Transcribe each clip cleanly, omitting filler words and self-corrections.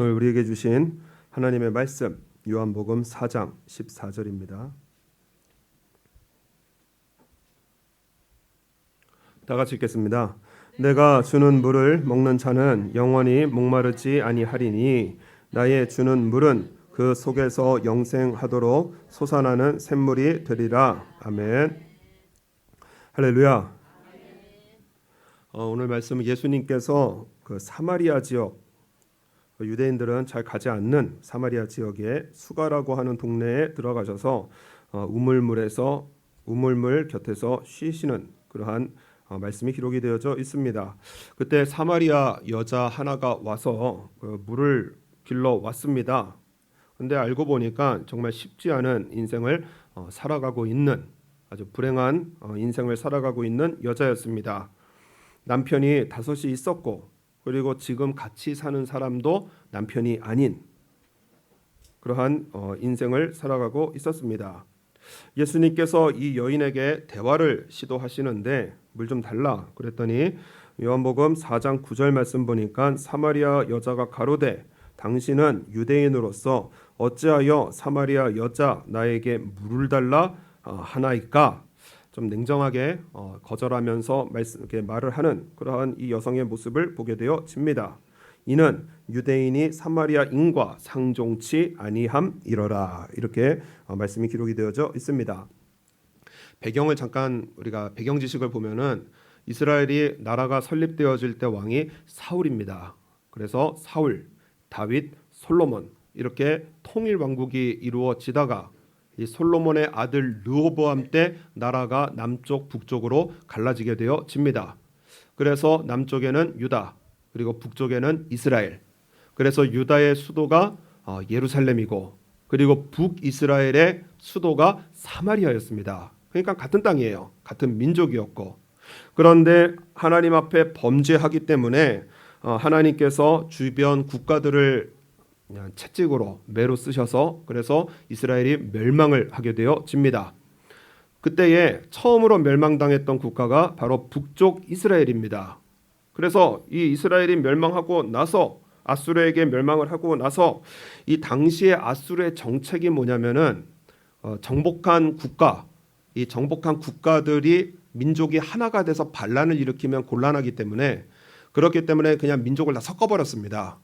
오늘 우리에게 주신 하나님의 말씀 요한복음 4장 14절입니다. 다 같이 읽겠습니다. 내가 주는 물을 먹는 자는 영원히 목마르지 아니하리니 나의 주는 물은 그 속에서 영생하도록 솟아나는 샘물이 되리라. 아멘. 할렐루야. 오늘 말씀은 예수님께서 그 사마리아 지역, 유대인들은 잘 가지 않는 사마리아 지역의 수가라고 하는 동네에 들어가셔서 우물물 곁에서 쉬시는 그러한 말씀이 기록이 되어져 있습니다. 그때 사마리아 여자 하나가 와서 물을 길러 왔습니다. 근데 알고 보니까 정말 쉽지 않은 인생을 살아가고 있는, 아주 불행한 인생을 살아가고 있는 여자였습니다. 남편이 5이 있었고, 그리고 지금 같이 사는 사람도 남편이 아닌 그러한 인생을 살아가고 있었습니다. 예수님께서 이 여인에게 대화를 시도하시는데 물 좀 달라 그랬더니 요한복음 4장 9절 말씀 보니까 사마리아 여자가 가로되 당신은 유대인으로서 어찌하여 사마리아 여자 나에게 물을 달라 하나이까? 좀 냉정하게 거절하면서 이렇게 말을 하는 그러한 이 여성의 모습을 보게 되어집니다. 이는 유대인이 사마리아인과 상종치 아니함이러라. 이렇게 말씀이 기록이 되어져 있습니다. 배경을 잠깐 우리가 배경 지식을 보면은 이스라엘이 나라가 설립되어질 때 왕이 사울입니다. 그래서 사울, 다윗, 솔로몬 이렇게 통일 왕국이 이루어지다가 이 솔로몬의 아들 르호보암 때 나라가 남쪽 북쪽으로 갈라지게 되어집니다. 그래서 남쪽에는 유다, 그리고 북쪽에는 이스라엘. 그래서 유다의 수도가 예루살렘이고, 그리고 북이스라엘의 수도가 사마리아였습니다. 그러니까 같은 땅이에요. 같은 민족이었고. 그런데 하나님 앞에 범죄하기 때문에 하나님께서 주변 국가들을 그냥 채찍으로 매로 쓰셔서 그래서 이스라엘이 멸망을 하게 되어집니다. 그때에 처음으로 멸망당했던 국가가 바로 북쪽 이스라엘입니다. 그래서 이 이스라엘이 멸망하고 나서 아수르에게 멸망을 하고 나서 이 당시의 아수르의 정책이 뭐냐면은 정복한 국가, 이 정복한 국가들이 민족이 하나가 돼서 반란을 일으키면 곤란하기 때문에 그렇기 때문에 그냥 민족을 다 섞어버렸습니다.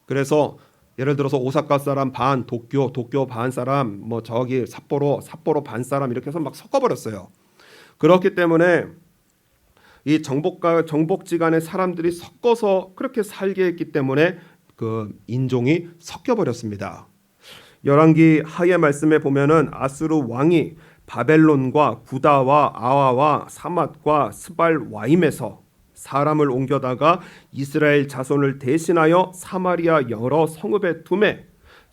그래서 예를 들어서 오사카 사람 반, 도쿄 반 사람, 뭐 저기 삿포로 반 사람 이렇게 해서 막 섞어버렸어요. 그렇기 때문에 이 정복지간의 사람들이 섞어서 그렇게 살게 했기 때문에 그 인종이 섞여버렸습니다. 열왕기 하의 말씀에 보면은 아수르 왕이 바벨론과 구다와 아와와 사맛과 스발와임에서 사람을 옮겨다가 이스라엘 자손을 대신하여 사마리아 여러 성읍에 두매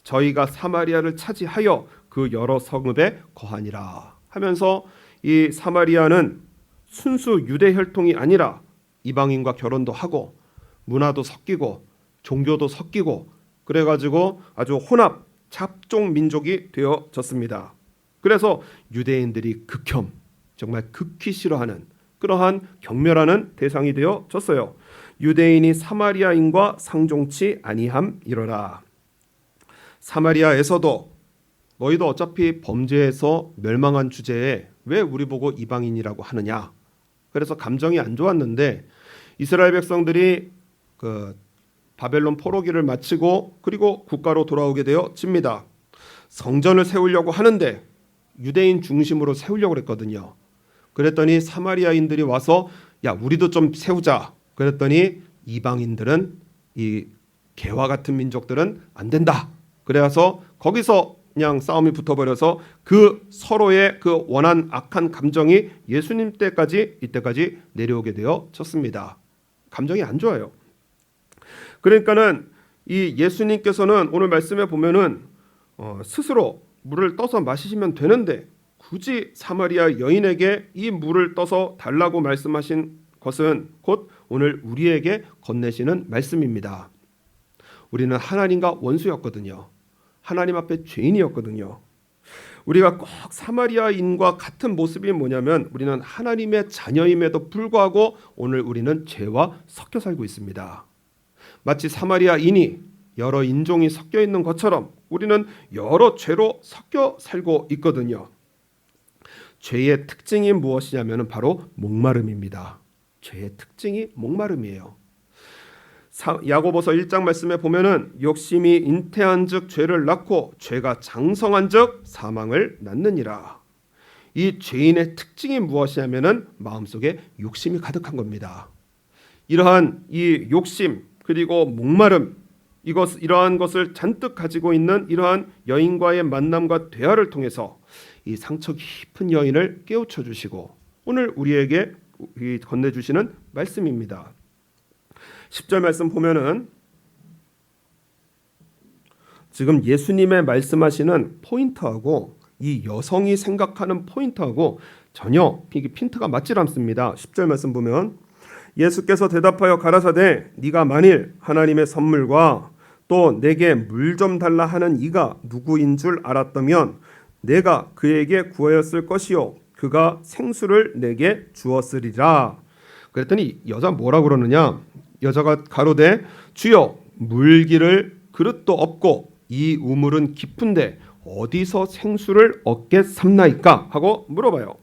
저희가 사마리아를 차지하여 그 여러 성읍에 거하니라 하면서 이 사마리아는 순수 유대 혈통이 아니라 이방인과 결혼도 하고 문화도 섞이고 종교도 섞이고 그래가지고 아주 혼합 잡종 민족이 되어졌습니다. 그래서 유대인들이 극혐, 정말 극히 싫어하는 그러한 경멸하는 대상이 되어졌어요. 유대인이 사마리아인과 상종치 아니함이러라. 사마리아에서도 너희도 어차피 범죄에서 멸망한 주제에 왜 우리 보고 이방인이라고 하느냐. 그래서 감정이 안 좋았는데 이스라엘 백성들이 그 바벨론 포로기를 마치고 그리고 국가로 돌아오게 되어집니다. 성전을 세우려고 하는데 유대인 중심으로 세우려고 그랬거든요. 그랬더니 사마리아인들이 와서 야 우리도 좀 세우자. 그랬더니 이방인들은 이 개와 같은 민족들은 안 된다. 그래서 거기서 그냥 싸움이 붙어버려서 그 서로의 그 원한 악한 감정이 예수님 때까지 이때까지 내려오게 되어졌습니다. 감정이 안 좋아요. 그러니까는 이 예수님께서는 오늘 말씀에 보면은 스스로 물을 떠서 마시시면 되는데 굳이 사마리아 여인에게 이 물을 떠서 달라고 말씀하신 것은 곧 오늘 우리에게 건네시는 말씀입니다. 우리는 하나님과 원수였거든요. 하나님 앞에 죄인이었거든요. 우리가 꼭 사마리아인과 같은 모습이 뭐냐면 우리는 하나님의 자녀임에도 불구하고 오늘 우리는 죄와 섞여 살고 있습니다. 마치 사마리아인이 여러 인종이 섞여 있는 것처럼 우리는 여러 죄로 섞여 살고 있거든요. 죄의 특징이 무엇이냐면 바로 목마름입니다. 죄의 특징이 목마름이에요. 야고보서 1장 말씀에 보면은 욕심이 잉태한즉 죄를 낳고 죄가 장성한즉 사망을 낳느니라. 이 죄인의 특징이 무엇이냐면은 마음속에 욕심이 가득한 겁니다. 이러한 이 욕심 그리고 목마름 이러한 것을 잔뜩 가지고 있는 이러한 여인과의 만남과 대화를 통해서 이 상처 깊은 여인을 깨우쳐 주시고 오늘 우리에게 건네주시는 말씀입니다. 10절 말씀 보면은 지금 예수님의 말씀하시는 포인트하고 이 여성이 생각하는 포인트하고 전혀 핀트가 맞질 않습니다. 10절 말씀 보면 예수께서 대답하여 가라사대 네가 만일 하나님의 선물과 또 내게 물 좀 달라 하는 이가 누구인 줄 알았다면 내가 그에게 구하였을 것이요 그가 생수를 내게 주었으리라. 그랬더니 여자 뭐라 그러느냐? 여자가 가로되 주여 물기를 그릇도 없고 이 우물은 깊은데 어디서 생수를 얻겠삼나이까 하고 물어봐요.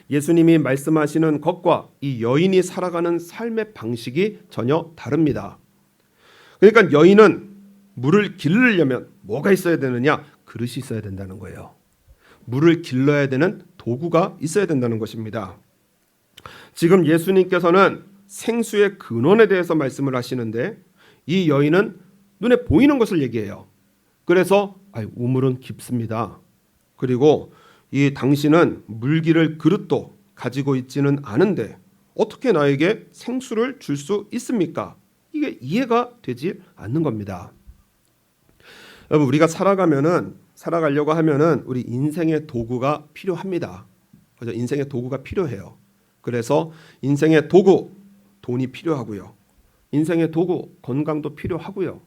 예수님이 말씀하시는 것과 이 여인이 살아가는 삶의 방식이 전혀 다릅니다. 그러니까 여인은 물을 기르려면 뭐가 있어야 되느냐? 그릇이 있어야 된다는 거예요. 물을 길러야 되는 도구가 있어야 된다는 것입니다. 지금 예수님께서는 생수의 근원에 대해서 말씀을 하시는데 이 여인은 눈에 보이는 것을 얘기해요. 그래서 우물은 깊습니다. 그리고 이 당신은 물기를 그릇도 가지고 있지는 않은데 어떻게 나에게 생수를 줄 수 있습니까? 이게 이해가 되지 않는 겁니다. 여러분 우리가 살아가려고 하면은 우리 인생의 도구가 필요합니다. 그죠? 인생의 도구가 필요해요. 그래서 인생의 도구 돈이 필요하고요. 인생의 도구 건강도 필요하고요.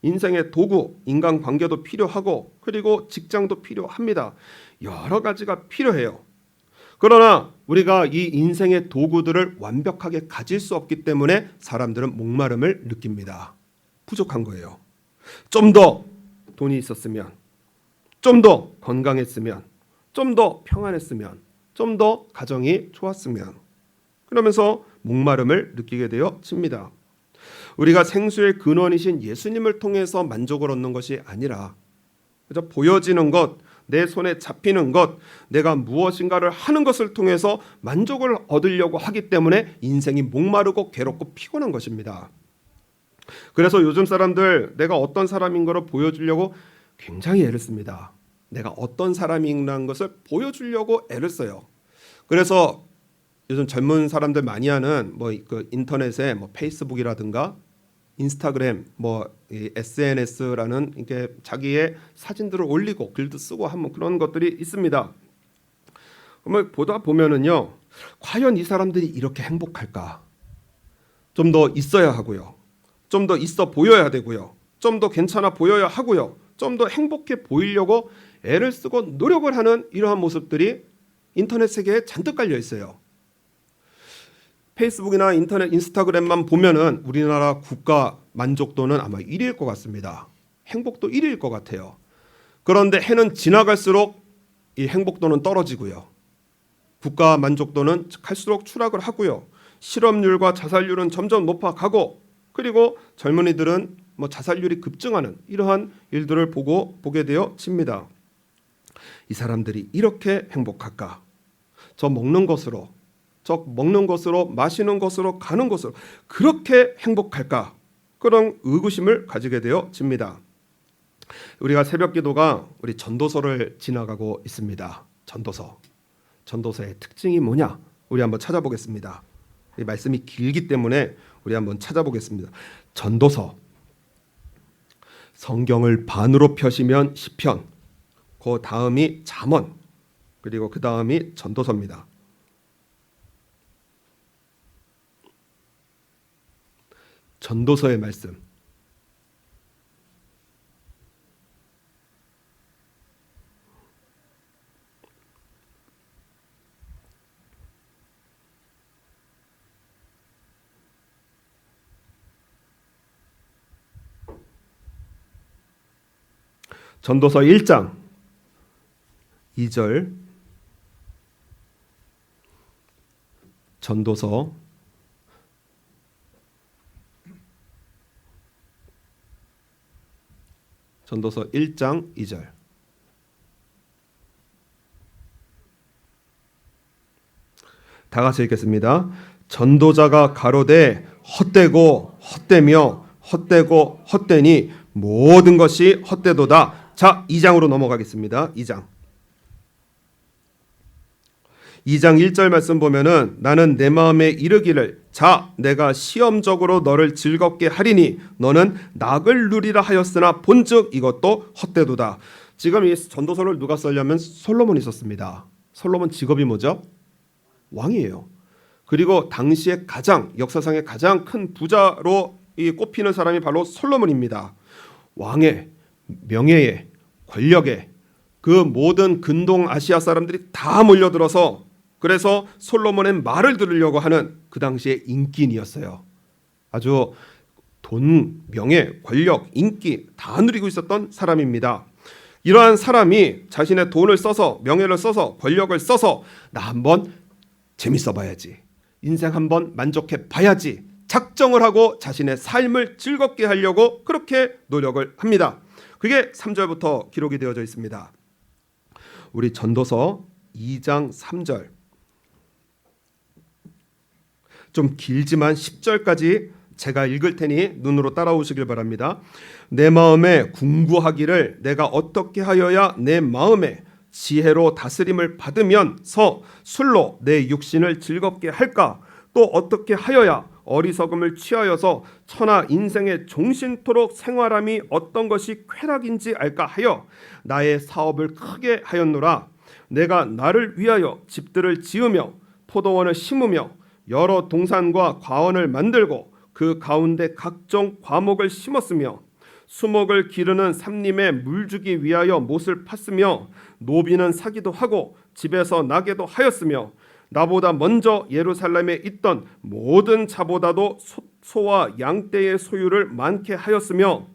인생의 도구 인간관계도 필요하고 그리고 직장도 필요합니다. 여러 가지가 필요해요. 그러나 우리가 이 인생의 도구들을 완벽하게 가질 수 없기 때문에 사람들은 목마름을 느낍니다. 부족한 거예요. 좀 더 돈이 있었으면, 좀 더 건강했으면, 좀 더 평안했으면, 좀 더 가정이 좋았으면 그러면서 목마름을 느끼게 되어집니다. 우리가 생수의 근원이신 예수님을 통해서 만족을 얻는 것이 아니라 그저 보여지는 것, 내 손에 잡히는 것, 내가 무엇인가를 하는 것을 통해서 만족을 얻으려고 하기 때문에 인생이 목마르고 괴롭고 피곤한 것입니다. 그래서 요즘 사람들 내가 어떤 사람인 거를 보여주려고 굉장히 애를 씁니다. 내가 어떤 사람이라는 것을 보여주려고 애를 써요. 그래서 요즘 젊은 사람들 많이 하는 그 인터넷에 페이스북이라든가 인스타그램 SNS라는 이렇게 자기의 사진들을 올리고 글도 쓰고 하면 그런 것들이 있습니다. 그러면 보다 보면은요, 과연 이 사람들이 이렇게 행복할까? 좀 더 있어야 하고요, 좀 더 있어 보여야 되고요, 좀 더 괜찮아 보여야 하고요, 좀 더 행복해 보이려고 애를 쓰고 노력을 하는 이러한 모습들이 인터넷 세계에 잔뜩 깔려 있어요. 페이스북이나 인터넷, 인스타그램만 보면은 우리나라 국가 만족도는 아마 1위일 것 같습니다. 행복도 1위일 것 같아요. 그런데 해는 지나갈수록 이 행복도는 떨어지고요. 국가 만족도는 갈수록 추락을 하고요. 실업률과 자살률은 점점 높아가고 그리고 젊은이들은 자살률이 급증하는 이러한 일들을 보게 되어집니다. 이 사람들이 이렇게 행복할까? 저 먹는 것으로 마시는 것으로 가는 것으로 그렇게 행복할까? 그런 의구심을 가지게 되어집니다. 우리가 새벽기도가 우리 전도서를 지나가고 있습니다. 전도서의 특징이 뭐냐? 우리 한번 찾아보겠습니다. 이 말씀이 길기 때문에 우리 한번 찾아보겠습니다. 전도서, 성경을 반으로 펴시면 시편, 그 다음이 잠언, 그리고 그 다음이 전도서입니다. 전도서의 말씀. 전도서 1장 2절, 전도서 1장 2절. 다 같이 읽겠습니다. 전도자가 가로되 헛되고 헛되며 헛되고 헛되니 모든 것이 헛되도다. 자, 2장으로 넘어가겠습니다. 2장 1절 말씀 보면은 나는 내 마음에 이르기를 자 내가 시험적으로 너를 즐겁게 하리니 너는 낙을 누리라 하였으나 본즉 이것도 헛되도다. 지금 이 전도서를 누가 썼냐면 솔로몬이 썼습니다. 솔로몬 직업이 뭐죠? 왕이에요. 그리고 당시에 가장 역사상의 가장 큰 부자로 꼽히는 사람이 바로 솔로몬입니다. 왕의 명예에 권력에 그 모든 근동 아시아 사람들이 다 몰려들어서 그래서 솔로몬의 말을 들으려고 하는 그 당시의 인기인이었어요. 아주 돈, 명예, 권력, 인기 다 누리고 있었던 사람입니다. 이러한 사람이 자신의 돈을 써서 명예를 써서 권력을 써서 나 한번 재밌어 봐야지, 인생 한번 만족해 봐야지 작정을 하고 자신의 삶을 즐겁게 하려고 그렇게 노력을 합니다. 그게 3절부터 기록이 되어져 있습니다. 우리 전도서 2장 3절, 좀 길지만 10절까지 제가 읽을 테니 눈으로 따라오시길 바랍니다. 내 마음에 궁구하기를 내가 어떻게 하여야 내 마음에 지혜로 다스림을 받으면서 술로 내 육신을 즐겁게 할까? 또 어떻게 하여야 어리석음을 취하여서 천하 인생의 종신토록 생활함이 어떤 것이 쾌락인지 알까 하여 나의 사업을 크게 하였노라. 내가 나를 위하여 집들을 지으며 포도원을 심으며 여러 동산과 과원을 만들고 그 가운데 각종 과목을 심었으며 수목을 기르는 삼림에 물주기 위하여 못을 팠으며 노비는 사기도 하고 집에서 나게도 하였으며 나보다 먼저 예루살렘에 있던 모든 자보다도 소와 양떼의 소유를 많게 하였으며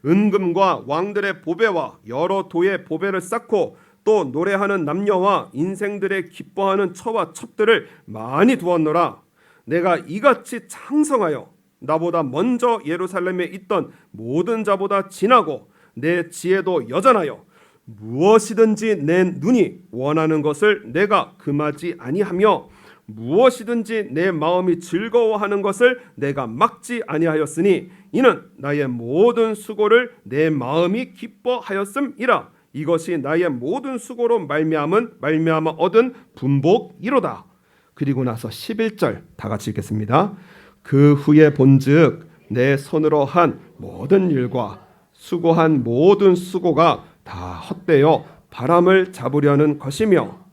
은금과 왕들의 보배와 여러 도의 보배를 쌓고 또 노래하는 남녀와 인생들의 기뻐하는 처와 첩들을 많이 두었노라. 내가 이같이 창성하여 나보다 먼저 예루살렘에 있던 모든 자보다 진하고 내 지혜도 여전하여 무엇이든지 내 눈이 원하는 것을 내가 금하지 아니하며 무엇이든지 내 마음이 즐거워하는 것을 내가 막지 아니하였으니 이는 나의 모든 수고를 내 마음이 기뻐하였음이라. 이것이 나의 모든 수고로 말미암아 얻은 분복이로다. 그리고 나서 11절 다 같이 읽겠습니다. 그 후에 본즉 내 손으로 한 모든 일과 수고한 모든 수고가 다 헛되어 바람을 잡으려는 것이며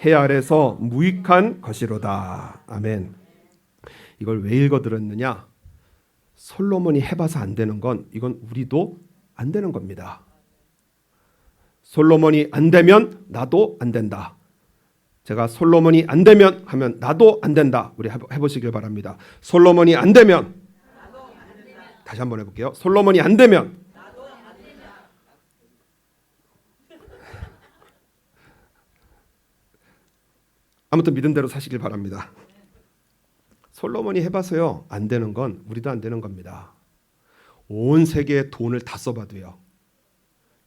해 아래서 무익한 것이로다. 아멘. 이걸 왜 읽어드렸느냐? 솔로몬이 해봐서 안 되는 건 이건 우리도 안 되는 겁니다. 솔로몬이 안 되면 나도 안 된다. 제가 솔로몬이 안 되면 하면 나도 안 된다. 우리 해보시길 바랍니다. 솔로몬이 안 되면 다시 한번 해볼게요. 솔로몬이 안 되면 아무튼 믿은 대로 사시길 바랍니다. 솔로몬이 해봐서요 안 되는 건 우리도 안 되는 겁니다. 온 세계에 돈을 다 써봐도요,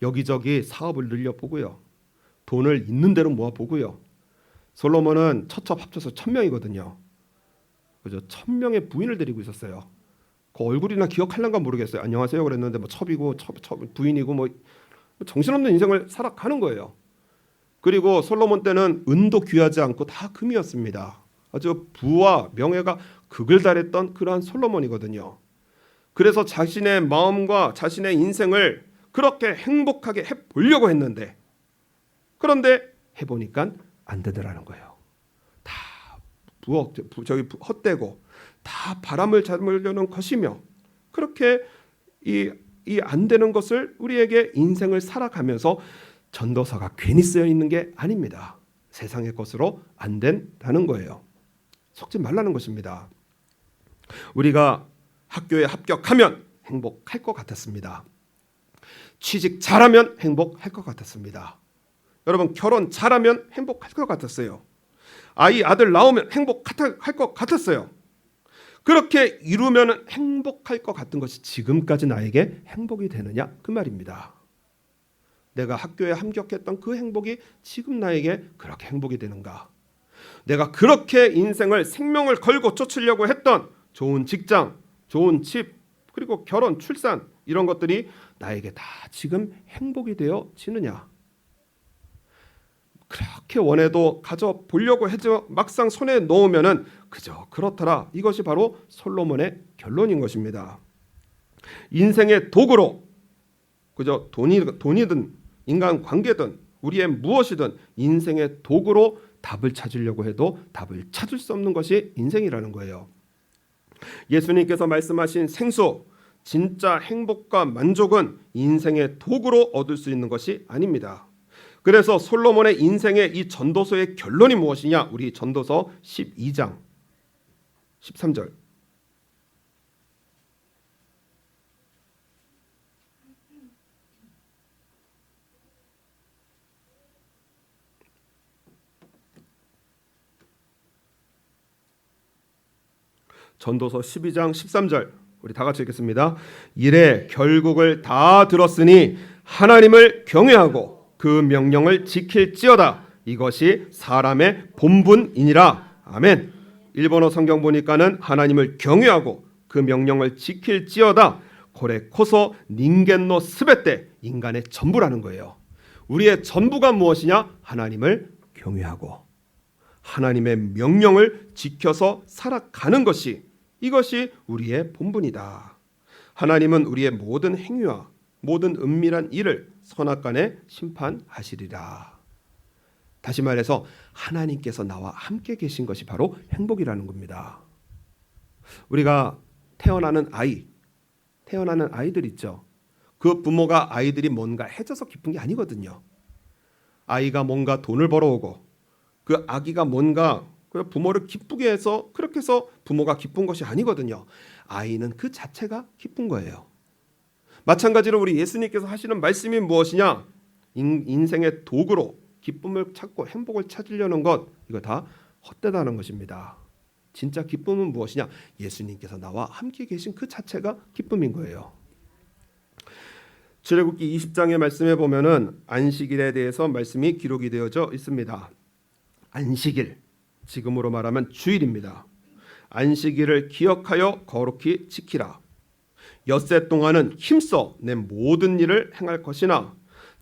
여기저기 사업을 늘려보고요, 돈을 있는 대로 모아보고요, 솔로몬은 첩첩 합쳐서 1000명이거든요. 그죠? 1000명의 부인을 데리고 있었어요. 그 얼굴이나 기억할란가 모르겠어요. 안녕하세요 그랬는데 뭐 첩이고 첩 부인이고 뭐 정신없는 인생을 살아가는 거예요. 그리고 솔로몬 때는 은도 귀하지 않고 다 금이었습니다. 아주 부와 명예가 극을 달했던 그러한 솔로몬이거든요. 그래서 자신의 마음과 자신의 인생을 그렇게 행복하게 해보려고 했는데, 그런데 해보니까 안 되더라는 거예요. 다 헛되고 다 바람을 잡으려는 것이며, 그렇게 이 안 되는 것을 우리에게 인생을 살아가면서 전도서가 괜히 쓰여 있는 게 아닙니다. 세상의 것으로 안 된다는 거예요. 속지 말라는 것입니다. 우리가 학교에 합격하면 행복할 것 같았습니다. 취직 잘하면 행복할 것 같았습니다. 여러분, 결혼 잘하면 행복할 것 같았어요. 아들 낳으면 행복할 것 같았어요. 그렇게 이루면 행복할 것 같은 것이 지금까지 나에게 행복이 되느냐, 그 말입니다. 내가 학교에 합격했던 그 행복이 지금 나에게 그렇게 행복이 되는가? 내가 그렇게 인생을 생명을 걸고 쫓으려고 했던 좋은 직장, 좋은 집, 그리고 결혼, 출산, 이런 것들이 나에게 다 지금 행복이 되어지느냐? 그렇게 원해도 가져보려고 해서 막상 손에 넣으면은 그저 그렇더라. 이것이 바로 솔로몬의 결론인 것입니다. 인생의 도구로 그저 돈이든 인간 관계든 우리의 무엇이든 인생의 도구로 답을 찾으려고 해도 답을 찾을 수 없는 것이 인생이라는 거예요. 예수님께서 말씀하신 생수, 진짜 행복과 만족은 인생의 도구로 얻을 수 있는 것이 아닙니다. 그래서 솔로몬의 인생의 이 전도서의 결론이 무엇이냐? 우리 전도서 12장 13절. 전도서 12장 13절. 우리 다 같이 읽겠습니다. 이래 결국을 다 들었으니 하나님을 경외하고 그 명령을 지킬지어다. 이것이 사람의 본분이니라. 아멘. 일본어 성경 보니까는 하나님을 경외하고 그 명령을 지킬지어다. 고레 코소 닌겐노 스베테, 인간의 전부라는 거예요. 우리의 전부가 무엇이냐? 하나님을 경외하고 하나님의 명령을 지켜서 살아가는 것이, 이것이 우리의 본분이다. 하나님은 우리의 모든 행위와 모든 은밀한 일을 선악간에 심판하시리라. 다시 말해서 하나님께서 나와 함께 계신 것이 바로 행복이라는 겁니다. 우리가 태어나는 아이들 있죠. 그 부모가 아이들이 뭔가 해줘서 기쁜 게 아니거든요. 아이가 뭔가 돈을 벌어오고 그 아기가 뭔가 부모를 기쁘게 해서 그렇게 해서 부모가 기쁜 것이 아니거든요. 아이는 그 자체가 기쁜 거예요. 마찬가지로 우리 예수님께서 하시는 말씀이 무엇이냐? 인생의 도구로 기쁨을 찾고 행복을 찾으려는 것, 이거 다 헛되다는 것입니다. 진짜 기쁨은 무엇이냐? 예수님께서 나와 함께 계신 그 자체가 기쁨인 거예요. 출애굽기 20장의 말씀에 보면은 안식일에 대해서 말씀이 기록이 되어져 있습니다. 안식일, 지금으로 말하면 주일입니다. 안식일을 기억하여 거룩히 지키라. 엿새 동안은 힘써 내 모든 일을 행할 것이나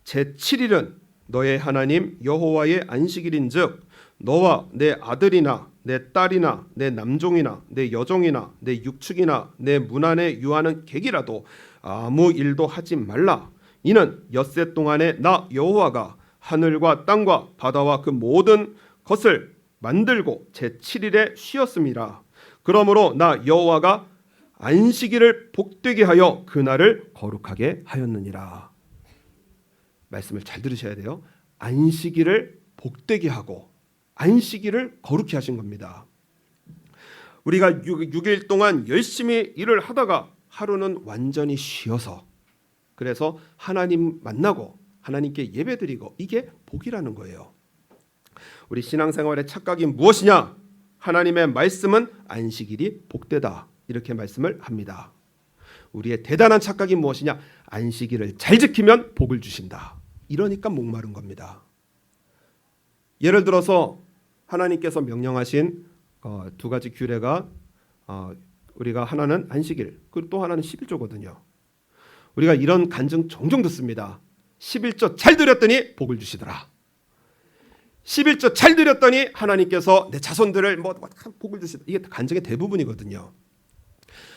제7일은 너의 하나님 여호와의 안식일인즉 너와 내 아들이나 내 딸이나 내 남종이나 내 여종이나 내 육축이나 내 문 안에 유하는 객이라도 아무 일도 하지 말라. 이는 엿새 동안에 나 여호와가 하늘과 땅과 바다와 그 모든 것을 만들고 제7일에 쉬었음이라. 그러므로 나 여호와가 안식일을 복되게 하여 그날을 거룩하게 하였느니라. 말씀을 잘 들으셔야 돼요. 안식일을 복되게 하고 안식일을 거룩히 하신 겁니다. 우리가 6일 동안 열심히 일을 하다가 하루는 완전히 쉬어서, 그래서 하나님 만나고 하나님께 예배드리고, 이게 복이라는 거예요. 우리 신앙생활의 착각이 무엇이냐? 하나님의 말씀은 안식일이 복되다, 이렇게 말씀을 합니다. 우리의 대단한 착각이 무엇이냐? 안식일을 잘 지키면 복을 주신다. 이러니까 목마른 겁니다. 예를 들어서 하나님께서 명령하신 두 가지 규례가 우리가 하나는 안식일, 그리고 또 하나는 11조거든요. 우리가 이런 간증 종종 듣습니다. 11조 잘 드렸더니 복을 주시더라. 11조 잘 드렸더니 하나님께서 내 자손들을 복을 주시더라. 이게 간증의 대부분이거든요.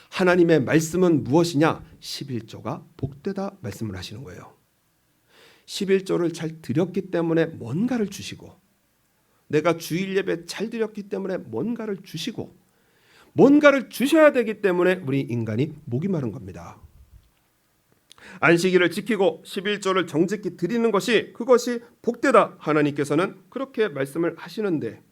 하나님의 말씀은 무엇이냐? 11조가 복되다 말씀을 하시는 거예요. 11조를 잘 드렸기 때문에 뭔가를 주시고, 내가 주일 예배 잘 드렸기 때문에 뭔가를 주시고, 뭔가를 주셔야 되기 때문에 우리 인간이 목이 마른 겁니다. 안식일을 지키고 11조를 정직히 드리는 것이, 그것이 복되다. 하나님께서는 그렇게 말씀을 하시는데,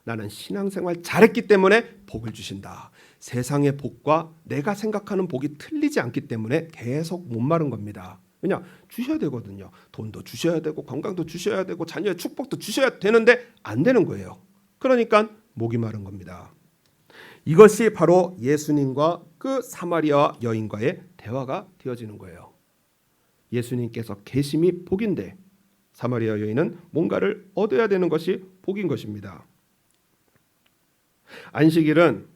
나는 신앙생활 잘했기 때문에 복을 주신다. 세상의 복과 내가 생각하는 복이 틀리지 않기 때문에 계속 못 마른 겁니다. 왜냐? 주셔야 되거든요. 돈도 주셔야 되고 건강도 주셔야 되고 자녀의 축복도 주셔야 되는데 안 되는 거예요. 그러니까 목이 마른 겁니다. 이것이 바로 예수님과 그 사마리아 여인과의 대화가 되어지는 거예요. 예수님께서 계심이 복인데 사마리아 여인은 뭔가를 얻어야 되는 것이 복인 것입니다. 안식일은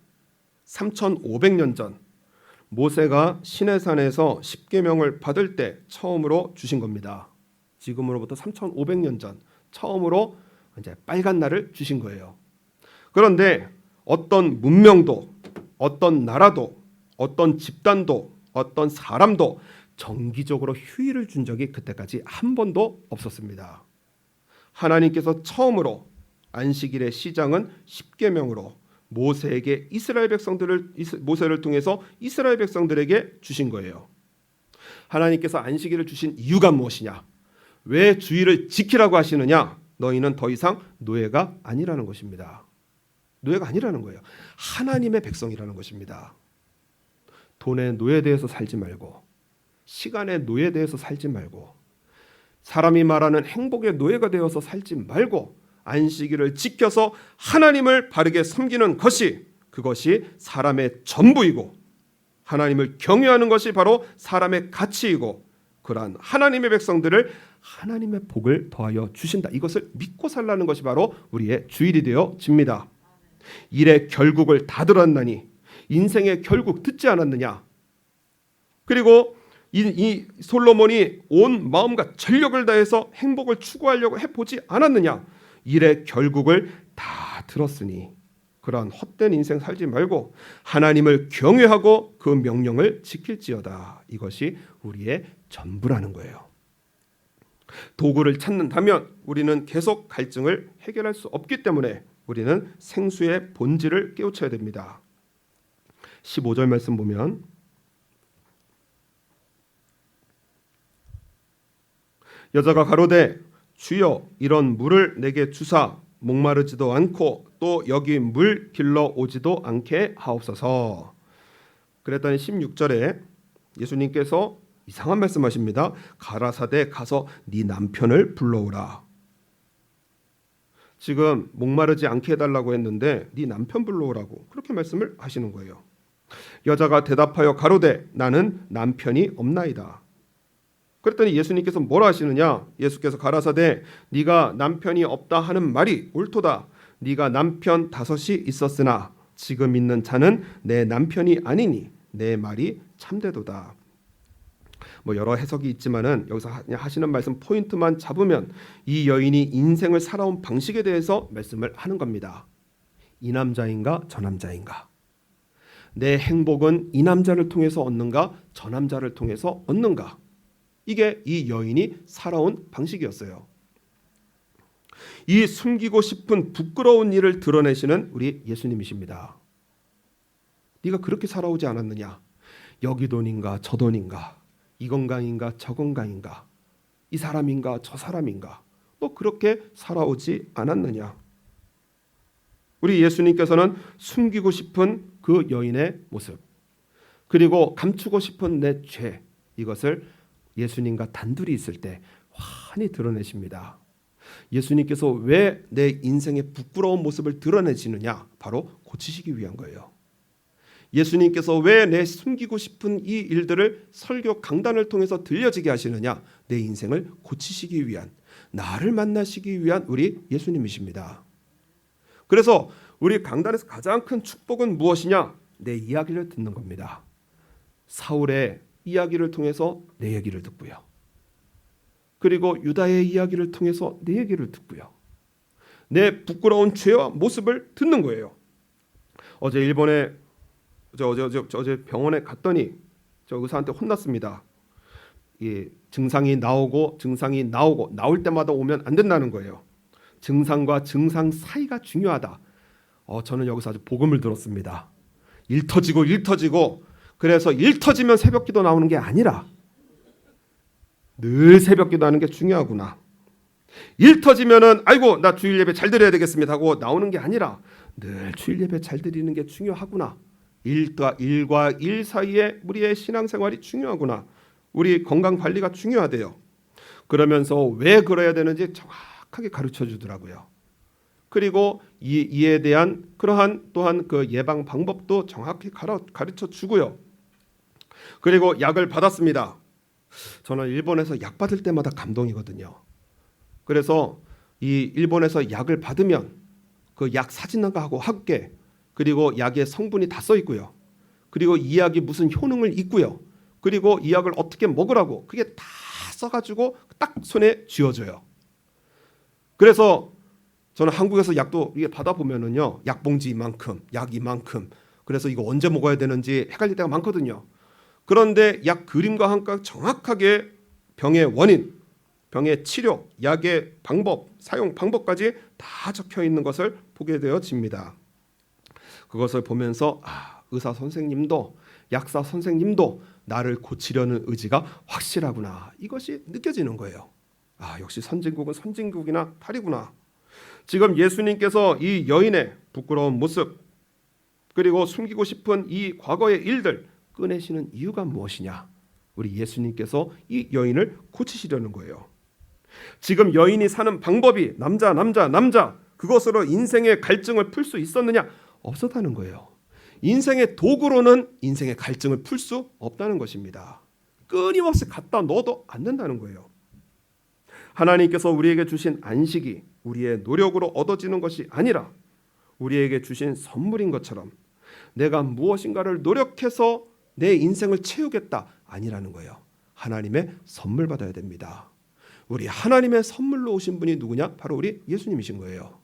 3,500년 전 모세가 시내산에서 십계명을 받을 때 처음으로 주신 겁니다. 지금으로부터 3,500년 전 처음으로 이제 빨간 날을 주신 거예요. 그런데 어떤 문명도, 어떤 나라도, 어떤 집단도, 어떤 사람도 정기적으로 휴일을 준 적이 그때까지 한 번도 없었습니다. 하나님께서 처음으로 안식일의 시작은 십계명으로 모세에게 모세를 통해서 이스라엘 백성들에게 주신 거예요. 하나님께서 안식일을 주신 이유가 무엇이냐? 왜 주일을 지키라고 하시느냐? 너희는 더 이상 노예가 아니라는 것입니다. 노예가 아니라는 거예요. 하나님의 백성이라는 것입니다. 돈의 노예되어서 살지 말고, 시간의 노예되어서 살지 말고, 사람이 말하는 행복의 노예가 되어서 살지 말고, 안식일을 지켜서 하나님을 바르게 섬기는 것이, 그것이 사람의 전부이고, 하나님을 경외하는 것이 바로 사람의 가치이고, 그러한 하나님의 백성들을 하나님의 복을 더하여 주신다. 이것을 믿고 살라는 것이 바로 우리의 주일이 되어집니다. 일의 결국을 다 들었나니 인생의 결국 듣지 않았느냐? 그리고 이 솔로몬이 온 마음과 전력을 다해서 행복을 추구하려고 해보지 않았느냐? 일의 결국을 다 들었으니 그러한 헛된 인생 살지 말고 하나님을 경외하고 그 명령을 지킬지어다. 이것이 우리의 전부라는 거예요. 도구를 찾는다면 우리는 계속 갈증을 해결할 수 없기 때문에 우리는 생수의 본질을 깨우쳐야 됩니다. 15절 말씀 보면 여자가 가로되 주여 이런 물을 내게 주사 목마르지도 않고 또 여기 물 길러 오지도 않게 하옵소서. 그랬더니 16절에 예수님께서 이상한 말씀하십니다. 가라사대 가서 네 남편을 불러오라. 지금 목마르지 않게 해달라고 했는데 네 남편 불러오라고 그렇게 말씀을 하시는 거예요. 여자가 대답하여 가로되 나는 남편이 없나이다. 그랬더니 예수님께서 뭐라 하시느냐? 예수께서 가라사대 네가 남편이 없다 하는 말이 옳도다. 네가 남편 5이 있었으나 지금 있는 자는 내 남편이 아니니 내 말이 참되도다. 여러 해석이 있지만은 여기서 하시는 말씀 포인트만 잡으면 이 여인이 인생을 살아온 방식에 대해서 말씀을 하는 겁니다. 이 남자인가 저 남자인가? 내 행복은 이 남자를 통해서 얻는가 저 남자를 통해서 얻는가? 이게 이 여인이 살아온 방식이었어요. 이 숨기고 싶은 부끄러운 일을 드러내시는 우리 예수님이십니다. 네가 그렇게 살아오지 않았느냐? 여기 돈인가 저 돈인가? 이 건강인가 저 건강인가? 이 사람인가 저 사람인가? 너 그렇게 살아오지 않았느냐? 우리 예수님께서는 숨기고 싶은 그 여인의 모습, 그리고 감추고 싶은 내 죄, 이것을 예수님과 단둘이 있을 때 환히 드러내십니다. 예수님께서 왜 내 인생의 부끄러운 모습을 드러내시느냐? 바로 고치시기 위한 거예요. 예수님께서 왜 내 숨기고 싶은 이 일들을 설교 강단을 통해서 들려지게 하시느냐? 내 인생을 고치시기 위한, 나를 만나시기 위한 우리 예수님이십니다. 그래서 우리 강단에서 가장 큰 축복은 무엇이냐? 내 이야기를 듣는 겁니다. 사울의 이야기를 통해서 내 얘기를 듣고요. 그리고 유다의 이야기를 통해서 내 얘기를 듣고요. 내 부끄러운 죄와 모습을 듣는 거예요. 어제 병원에 갔더니 저 의사한테 혼났습니다. 증상이 나오고 나올 때마다 오면 안 된다는 거예요. 증상과 증상 사이가 중요하다. 저는 여기서 아주 복음을 들었습니다. 일 터지고 그래서 일 터지면 새벽기도 나오는 게 아니라 늘 새벽기도 하는 게 중요하구나. 일 터지면은 아이고 나 주일 예배 잘 드려야 되겠습니다 하고 나오는 게 아니라 늘 주일 예배 잘 드리는 게 중요하구나. 일과 일 사이에 우리의 신앙생활이 중요하구나. 우리 건강 관리가 중요하대요. 그러면서 왜 그래야 되는지 정확하게 가르쳐 주더라고요. 그리고 이에 대한 그러한 또한 그 예방 방법도 정확히 가르쳐 주고요. 그리고 약을 받았습니다. 저는 일본에서 약 받을 때마다 감동이거든요. 그래서 이 일본에서 약을 받으면 그 약 사진하고 함께 그리고 약의 성분이 다 써 있고요. 그리고 이 약이 무슨 효능을 있고요. 그리고 이 약을 어떻게 먹으라고 그게 다 써가지고 딱 손에 쥐어줘요. 그래서 저는 한국에서 약도 이게 받아보면은요, 약봉지 이만큼, 약 이만큼. 그래서 이거 언제 먹어야 되는지 헷갈릴 때가 많거든요. 그런데 약 그림과 함께 정확하게 병의 원인, 병의 치료, 약의 방법, 사용 방법까지 다 적혀 있는 것을 보게 되어집니다. 그것을 보면서 의사 선생님도 약사 선생님도 나를 고치려는 의지가 확실하구나. 이것이 느껴지는 거예요. 역시 선진국은 선진국이나 다르구나. 지금 예수님께서 이 여인의 부끄러운 모습 그리고 숨기고 싶은 이 과거의 일들 꺼내시는 이유가 무엇이냐? 우리 예수님께서 이 여인을 고치시려는 거예요. 지금 여인이 사는 방법이 남자 그것으로 인생의 갈증을 풀 수 있었느냐? 없었다는 거예요. 인생의 도구로는 인생의 갈증을 풀 수 없다는 것입니다. 끊임없이 갖다 넣어도 안 된다는 거예요. 하나님께서 우리에게 주신 안식이 우리의 노력으로 얻어지는 것이 아니라 우리에게 주신 선물인 것처럼 내가 무엇인가를 노력해서 내 인생을 채우겠다 아니라는 거예요. 하나님의 선물 받아야 됩니다. 우리 하나님의 선물로 오신 분이 누구냐? 바로 우리 예수님이신 거예요.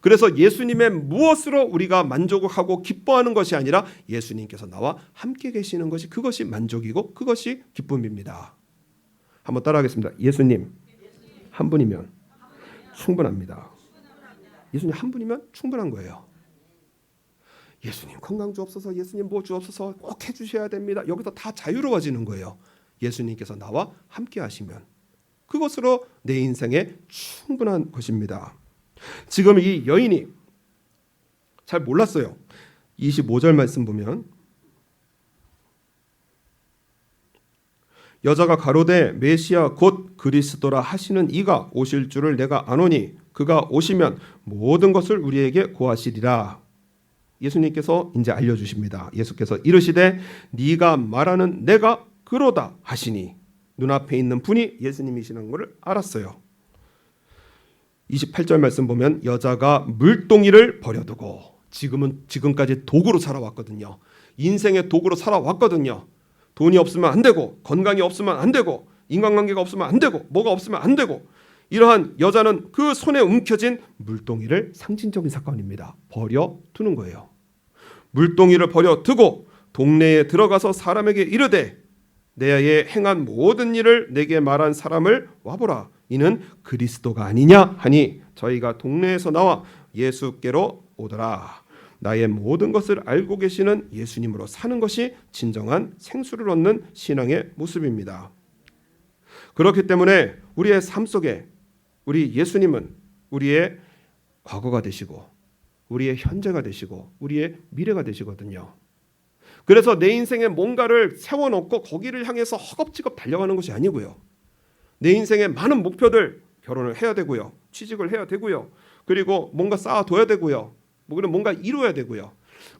그래서 예수님의 무엇으로 우리가 만족하고 기뻐하는 것이 아니라 예수님께서 나와 함께 계시는 것이 그것이 만족이고 그것이 기쁨입니다. 한번 따라하겠습니다. 예수님 한 분이면 충분합니다. 예수님 한 분이면 충분한 거예요. 예수님 건강 주옵소서, 예수님 뭐 주옵소서 꼭 해주셔야 됩니다. 여기서 다 자유로워지는 거예요. 예수님께서 나와 함께 하시면 그것으로 내 인생에 충분한 것입니다. 지금 이 여인이 잘 몰랐어요. 25절 말씀 보면 여자가 가로되 메시아 곧 그리스도라 하시는 이가 오실 줄을 내가 아노니 그가 오시면 모든 것을 우리에게 고하시리라. 예수님께서 이제 알려주십니다. 예수께서 이르시되 네가 말하는 내가 그로다 하시니 눈앞에 있는 분이 예수님이시는 것을 알았어요. 28절 말씀 보면 여자가 물동이를 버려두고 지금까지 도구로 살아왔거든요. 인생의 도구로 살아왔거든요. 돈이 없으면 안 되고 건강이 없으면 안 되고 인간관계가 없으면 안 되고 뭐가 없으면 안 되고 이러한 여자는 그 손에 움켜진 물동이를 상징적인 사건입니다. 버려두는 거예요. 물동이를 버려두고 동네에 들어가서 사람에게 이르되 내의 행한 모든 일을 내게 말한 사람을 와보라. 이는 그리스도가 아니냐 하니 저희가 동네에서 나와 예수께로 오더라. 나의 모든 것을 알고 계시는 예수님으로 사는 것이 진정한 생수를 얻는 신앙의 모습입니다. 그렇기 때문에 우리의 삶 속에 우리 예수님은 우리의 과거가 되시고 우리의 현재가 되시고 우리의 미래가 되시거든요. 그래서 내 인생에 뭔가를 세워놓고 거기를 향해서 허겁지겁 달려가는 것이 아니고요. 내 인생에 많은 목표들, 결혼을 해야 되고요. 취직을 해야 되고요. 그리고 뭔가 쌓아둬야 되고요. 뭔가 이루어야 되고요.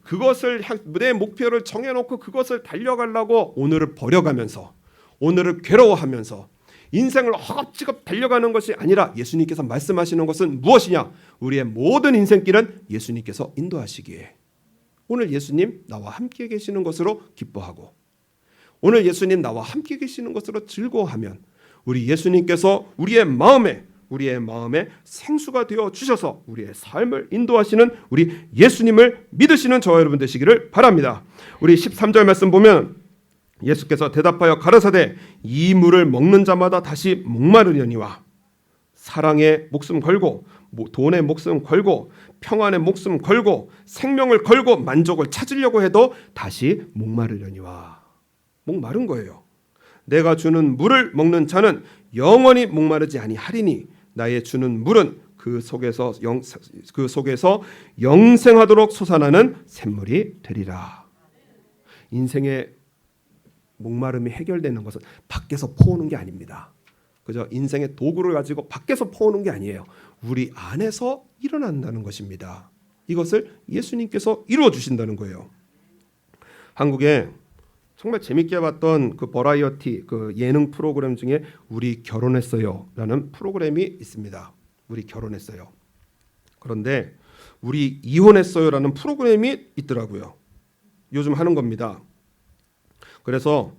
그것을 내 목표를 정해놓고 그것을 달려가려고 오늘을 버려가면서 오늘을 괴로워하면서 인생을 허겁지겁 달려가는 것이 아니라 예수님께서 말씀하시는 것은 무엇이냐? 우리의 모든 인생길은 예수님께서 인도하시기에 오늘 예수님 나와 함께 계시는 것으로 기뻐하고 오늘 예수님 나와 함께 계시는 것으로 즐거워하면 우리 예수님께서 우리의 마음에 생수가 되어 주셔서 우리의 삶을 인도하시는 우리 예수님을 믿으시는 저와 여러분 되시기를 바랍니다. 우리 13절 말씀 보면 예수께서 대답하여 가라사대 이 물을 먹는 자마다 다시 목마르려니와 사랑에 목숨 걸고 돈에 목숨 걸고 평안에 목숨 걸고 생명을 걸고 만족을 찾으려고 해도 다시 목마르려니와. 목마른 거예요. 내가 주는 물을 먹는 자는 영원히 목마르지 아니하리니 나의 주는 물은 그 속에서 영생하도록 솟아나는 샘물이 되리라. 인생의 목마름이 해결되는 것은 밖에서 퍼오는 게 아닙니다. 그저 인생의 도구를 가지고 밖에서 퍼오는 게 아니에요. 우리 안에서 일어난다는 것입니다. 이것을 예수님께서 이루어 주신다는 거예요. 한국에 정말 재밌게 봤던 그 버라이어티 그 예능 프로그램 중에 우리 결혼했어요라는 프로그램이 있습니다. 우리 결혼했어요. 그런데 우리 이혼했어요라는 프로그램이 있더라고요. 요즘 하는 겁니다. 그래서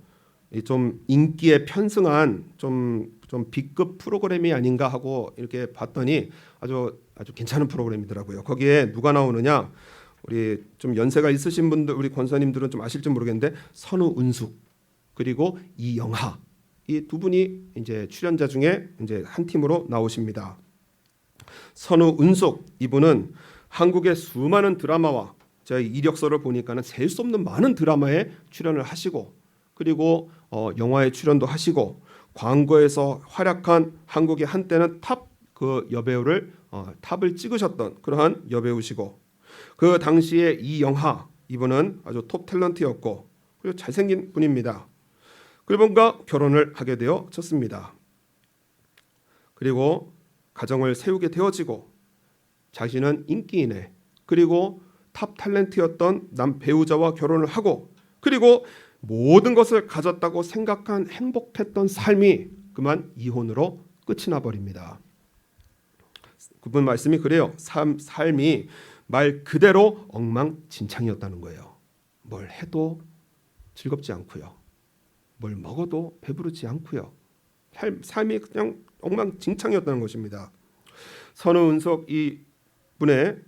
좀 인기에 편승한 좀 B급 프로그램이 아닌가 하고 이렇게 봤더니 아주 괜찮은 프로그램이더라고요. 거기에 누가 나오느냐? 우리 좀 연세가 있으신 분들, 우리 권사님들은 좀 아실지 모르겠는데 선우은숙 그리고 이영하 이 두 분이 이제 출연자 중에 이제 한 팀으로 나오십니다. 선우은숙 이분은 한국의 수많은 드라마와 제가 이력서를 보니까는 셀 수 없는 많은 드라마에 출연을 하시고 그리고 영화에 출연도 하시고 광고에서 활약한 한국의 한때는 탑 그 여배우를 탑을 찍으셨던 그러한 여배우시고 그 당시에 이영하 이분은 아주 톱 탤런트였고 그리고 잘생긴 분입니다. 그분과 결혼을 하게 되어졌습니다. 그리고 가정을 세우게 되어지고 자신은 인기인에 그리고 탑 탤런트였던 남 배우자와 결혼을 하고 그리고 모든 것을 가졌다고 생각한 행복했던 삶이 그만 이혼으로 끝이 나버립니다. 그분 말씀이 그래요. 삶이 말 그대로 엉망진창이었다는 거예요. 뭘 해도 즐겁지 않고요. 뭘 먹어도 배부르지 않고요. 삶이 그냥 엉망진창이었다는 것입니다. 선우은석 이 분의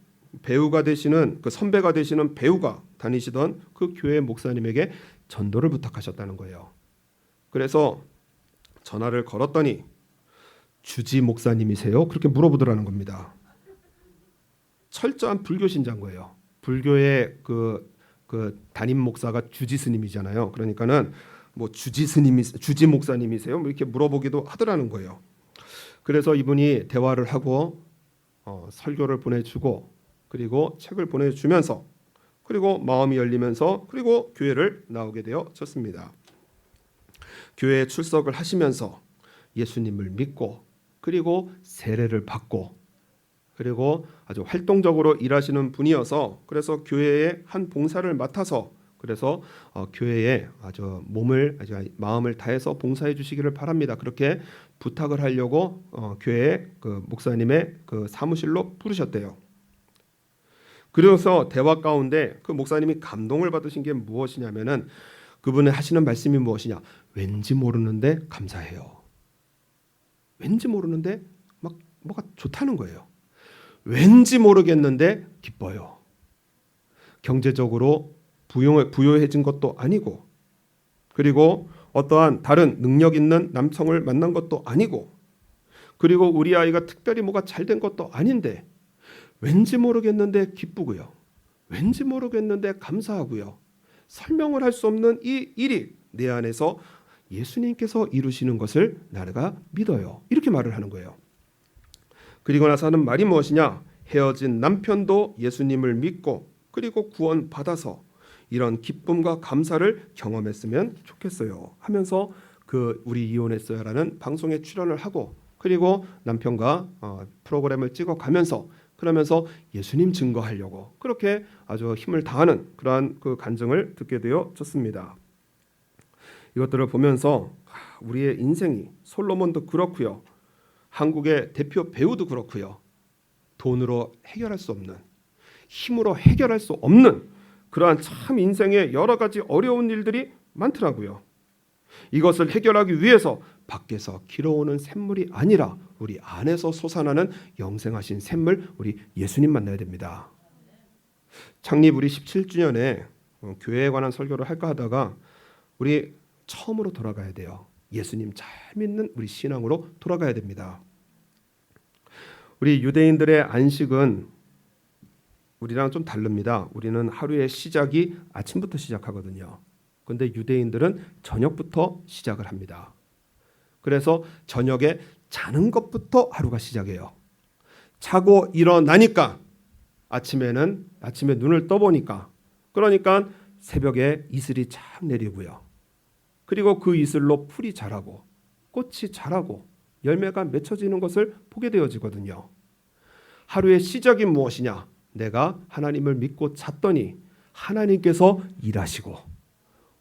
배우가 되시는 그 선배가 되시는 배우가 다니시던 그 교회 목사님에게 전도를 부탁하셨다는 거예요. 그래서 전화를 걸었더니 주지 목사님이세요? 그렇게 물어보더라는 겁니다. 철저한 불교 신자인 거예요. 불교의 그 담임 목사가 주지 스님이잖아요. 그러니까는 뭐 주지 목사님이세요? 뭐 이렇게 물어보기도 하더라는 거예요. 그래서 이분이 대화를 하고 설교를 보내주고 그리고 책을 보내주면서 그리고 마음이 열리면서 그리고 교회를 나오게 되어졌습니다. 교회에 출석을 하시면서 예수님을 믿고 그리고 세례를 받고 그리고 아주 활동적으로 일하시는 분이어서 그래서 교회의 한 봉사를 맡아서 그래서 교회에 아주 마음을 다해서 봉사해 주시기를 바랍니다. 그렇게 부탁을 하려고 교회 그 목사님의 그 사무실로 부르셨대요. 그래서 대화 가운데 그 목사님이 감동을 받으신 게 무엇이냐면은 그분의 하시는 말씀이 무엇이냐? 왠지 모르는데 감사해요. 왠지 모르는데 막 뭐가 좋다는 거예요. 왠지 모르겠는데 기뻐요. 경제적으로 부유해진 것도 아니고 그리고 어떠한 다른 능력 있는 남성을 만난 것도 아니고 그리고 우리 아이가 특별히 뭐가 잘된 것도 아닌데 왠지 모르겠는데 기쁘고요. 왠지 모르겠는데 감사하고요. 설명을 할 수 없는 이 일이 내 안에서 예수님께서 이루시는 것을 나가 믿어요. 이렇게 말을 하는 거예요. 그리고 나서 하는 말이 무엇이냐? 헤어진 남편도 예수님을 믿고 그리고 구원받아서 이런 기쁨과 감사를 경험했으면 좋겠어요 하면서 그 우리 이혼했어요라는 방송에 출연을 하고 그리고 남편과 프로그램을 찍어가면서 그러면서 예수님 증거하려고 그렇게 아주 힘을 다하는 그러한 그 간증을 듣게 되어졌습니다. 이것들을 보면서 우리의 인생이 솔로몬도 그렇고요. 한국의 대표 배우도 그렇고요. 돈으로 해결할 수 없는 힘으로 해결할 수 없는 그러한 참 인생의 여러 가지 어려운 일들이 많더라고요. 이것을 해결하기 위해서 밖에서 길어오는 샘물이 아니라 우리 안에서 솟아나는 영생하신 샘물 우리 예수님 만나야 됩니다. 창립 우리 17주년에 교회에 관한 설교를 할까 하다가 우리 처음으로 돌아가야 돼요. 예수님 잘 믿는 우리 신앙으로 돌아가야 됩니다. 우리 유대인들의 안식은 우리랑 좀 다릅니다. 우리는 하루의 시작이 아침부터 시작하거든요. 그런데 유대인들은 저녁부터 시작을 합니다. 그래서 저녁에 자는 것부터 하루가 시작해요. 자고 일어나니까 아침에 눈을 떠보니까 그러니까 새벽에 이슬이 참 내리고요. 그리고 그 이슬로 풀이 자라고 꽃이 자라고 열매가 맺혀지는 것을 보게 되어지거든요. 하루의 시작이 무엇이냐? 내가 하나님을 믿고 잤더니 하나님께서 일하시고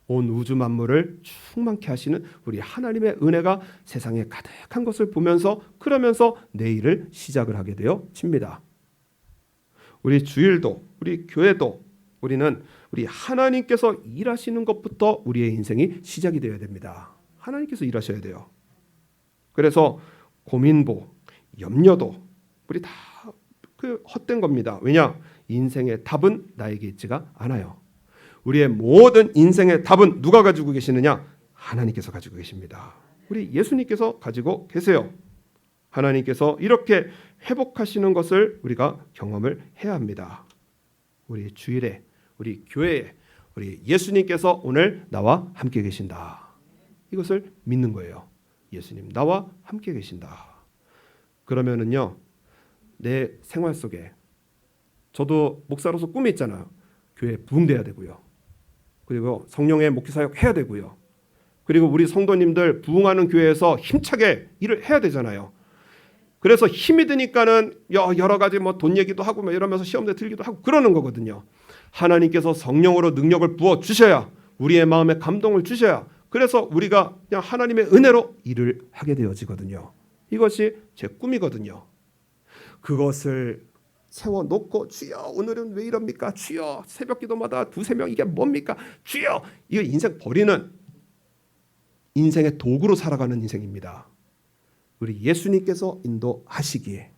온 우주 만물을 충만케 하시는 우리 하나님의 은혜가 세상에 가득한 것을 보면서 그러면서 내일을 시작을 하게 되어집니다. 우리 주일도 우리 교회도 우리는 우리 하나님께서 일하시는 것부터 우리의 인생이 시작이 되어야 됩니다. 하나님께서 일하셔야 돼요. 그래서 고민도 염려도 우리 다 그 헛된 겁니다. 왜냐? 인생의 답은 나에게 있지가 않아요. 우리의 모든 인생의 답은 누가 가지고 계시느냐? 하나님께서 가지고 계십니다. 우리 예수님께서 가지고 계세요. 하나님께서 이렇게 회복하시는 것을 우리가 경험을 해야 합니다. 우리 주일에 우리 교회에 우리 예수님께서 오늘 나와 함께 계신다. 이것을 믿는 거예요. 예수님 나와 함께 계신다. 그러면은요, 내 생활 속에 저도 목사로서 꿈이 있잖아요. 교회 부흥돼야 되고요. 그리고 성령의 목회 사역 해야 되고요. 그리고 우리 성도님들 부흥하는 교회에서 힘차게 일을 해야 되잖아요. 그래서 힘이 드니까는 여러 가지 뭐 돈 얘기도 하고 뭐 이러면서 시험대 들기도 하고 그러는 거거든요. 하나님께서 성령으로 능력을 부어 주셔야, 우리의 마음에 감동을 주셔야, 그래서 우리가 그냥 하나님의 은혜로 일을 하게 되어지거든요. 이것이 제 꿈이거든요. 그것을 세워놓고 주여 오늘은 왜 이럽니까? 주여 새벽기도마다 2-3명 이게 뭡니까? 주여, 이거 인생 버리는 인생의 도구로 살아가는 인생입니다. 우리 예수님께서 인도하시기에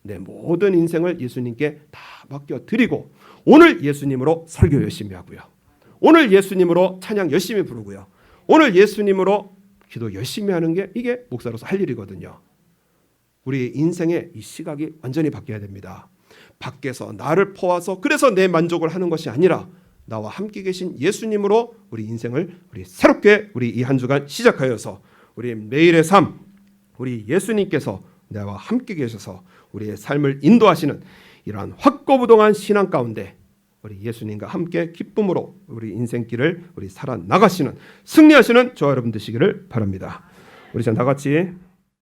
내 모든 인생을 예수님께 다 맡겨드리고 오늘 예수님으로 설교 열심히 하고요. 오늘 예수님으로 찬양 열심히 부르고요. 오늘 예수님으로 기도 열심히 하는 게 이게 목사로서 할 일이거든요. 우리 인생의 이 시각이 완전히 바뀌어야 됩니다. 밖에서 나를 퍼와서 그래서 내 만족을 하는 것이 아니라 나와 함께 계신 예수님으로 우리 인생을 우리 새롭게 우리 이 한 주간 시작하여서 우리 매일의 삶, 우리 예수님께서 나와 함께 계셔서 우리의 삶을 인도하시는 이러한 확고부동한 신앙 가운데 우리 예수님과 함께 기쁨으로 우리 인생길을 우리 살아나가시는 승리하시는 저와 여러분 되시기를 바랍니다. 우리 다 같이